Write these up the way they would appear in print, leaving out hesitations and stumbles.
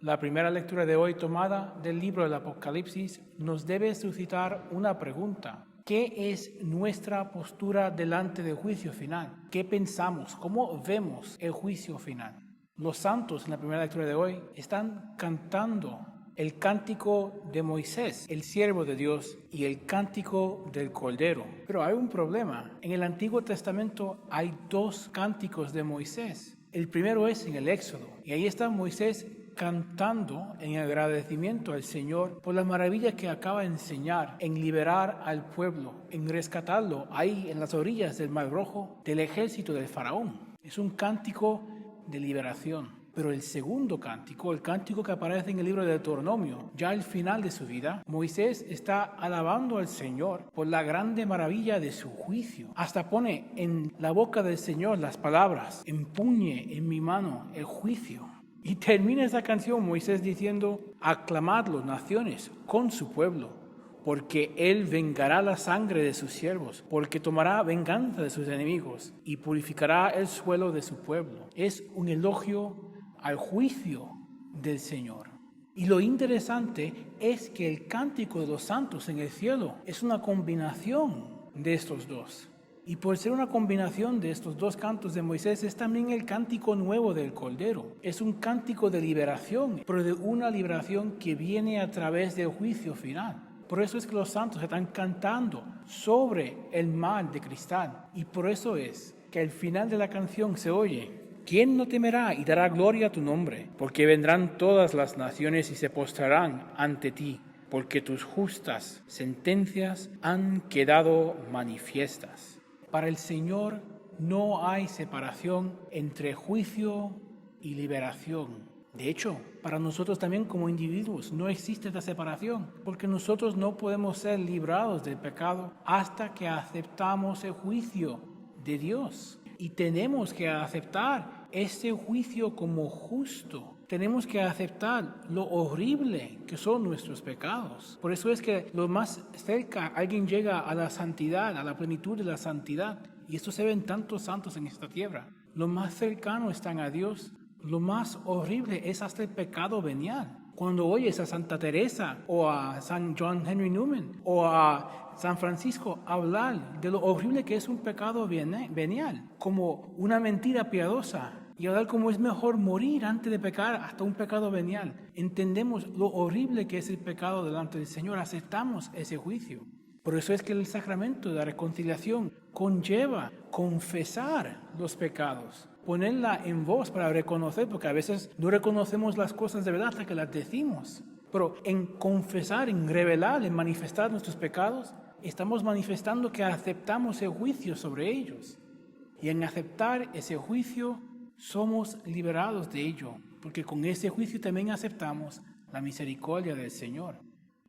La primera lectura de hoy, tomada del libro del Apocalipsis, nos debe suscitar una pregunta. ¿Qué es nuestra postura delante del juicio final? ¿Qué pensamos? ¿Cómo vemos el juicio final? Los santos en la primera lectura de hoy están cantando el cántico de Moisés, el siervo de Dios, y el cántico del Cordero. Pero hay un problema. En el Antiguo Testamento hay dos cánticos de Moisés. El primero es en el Éxodo, y ahí está Moisés cantando en agradecimiento al Señor por la maravilla que acaba de enseñar en liberar al pueblo, en rescatarlo ahí en las orillas del Mar Rojo del ejército del faraón. Es un cántico de liberación. Pero el segundo cántico, el cántico que aparece en el libro de Deuteronomio, ya al final de su vida, Moisés está alabando al Señor por la grande maravilla de su juicio. Hasta pone en la boca del Señor las palabras: empuñe en mi mano el juicio. Y termina esa canción Moisés diciendo: aclamadlo, naciones, con su pueblo, porque él vengará la sangre de sus siervos, porque tomará venganza de sus enemigos y purificará el suelo de su pueblo. Es un elogio al juicio del Señor. Y lo interesante es que el cántico de los santos en el cielo es una combinación de estos dos. Y por ser una combinación de estos dos cantos de Moisés, es también el cántico nuevo del Cordero. Es un cántico de liberación, pero de una liberación que viene a través del juicio final. Por eso es que los santos están cantando sobre el mar de cristal. Y por eso es que al final de la canción se oye: ¿quién no temerá y dará gloria a tu nombre? Porque vendrán todas las naciones y se postrarán ante ti, porque tus justas sentencias han quedado manifiestas. Para el Señor no hay separación entre juicio y liberación. De hecho, para nosotros también como individuos no existe esta separación, porque nosotros no podemos ser librados del pecado hasta que aceptamos el juicio de Dios. Y tenemos que aceptar este juicio como justo. Tenemos que aceptar lo horrible que son nuestros pecados. Por eso es que lo más cerca alguien llega a la santidad, a la plenitud de la santidad. Y esto se ve en tantos santos en esta tierra. Lo más cercano están a Dios. Lo más horrible es hasta el pecado venial. Cuando oyes a Santa Teresa o a San John Henry Newman o a San Francisco hablar de lo horrible que es un pecado venial, como una mentira piadosa, y hablar cómo es mejor morir antes de pecar hasta un pecado venial, entendemos lo horrible que es el pecado delante del Señor, aceptamos ese juicio. Por eso es que el sacramento de la reconciliación conlleva confesar los pecados, ponerla en voz para reconocer, porque a veces no reconocemos las cosas de verdad hasta que las decimos. Pero en confesar, en revelar, en manifestar nuestros pecados, estamos manifestando que aceptamos el juicio sobre ellos. Y en aceptar ese juicio, somos liberados de ello, porque con ese juicio también aceptamos la misericordia del Señor.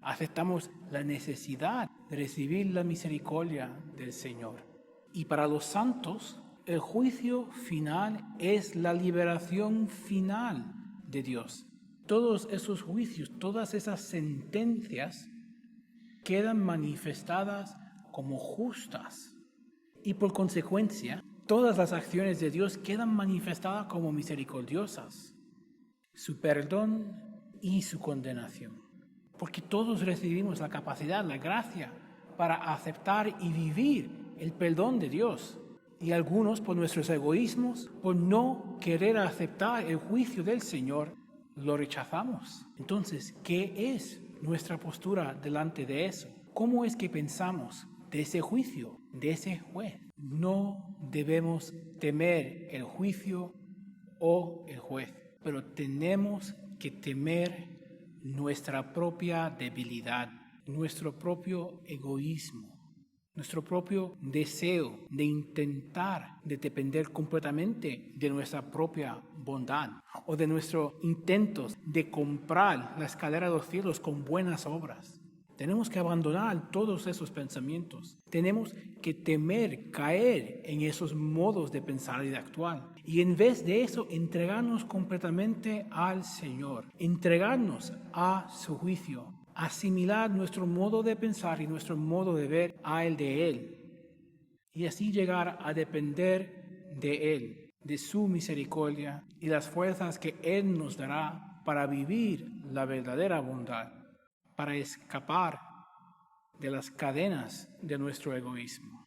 Aceptamos la necesidad de recibir la misericordia del Señor. Y para los santos, el juicio final es la liberación final de Dios. Todos esos juicios, todas esas sentencias quedan manifestadas como justas. Y por consecuencia, todas las acciones de Dios quedan manifestadas como misericordiosas. Su perdón y su condenación. Porque todos recibimos la capacidad, la gracia para aceptar y vivir el perdón de Dios. Y algunos, por nuestros egoísmos, por no querer aceptar el juicio del Señor, lo rechazamos. Entonces, ¿qué es nuestra postura delante de eso? ¿Cómo es que pensamos de ese juicio, de ese juez? No debemos temer el juicio o el juez, pero tenemos que temer nuestra propia debilidad, nuestro propio egoísmo, nuestro propio deseo de intentar de depender completamente de nuestra propia bondad o de nuestros intentos de comprar la escalera de los cielos con buenas obras. Tenemos que abandonar todos esos pensamientos. Tenemos que temer caer en esos modos de pensar y de actuar. Y en vez de eso, entregarnos completamente al Señor. Entregarnos a su juicio. Asimilar nuestro modo de pensar y nuestro modo de ver a el de Él. Y así llegar a depender de Él, de su misericordia y las fuerzas que Él nos dará para vivir la verdadera bondad, para escapar de las cadenas de nuestro egoísmo.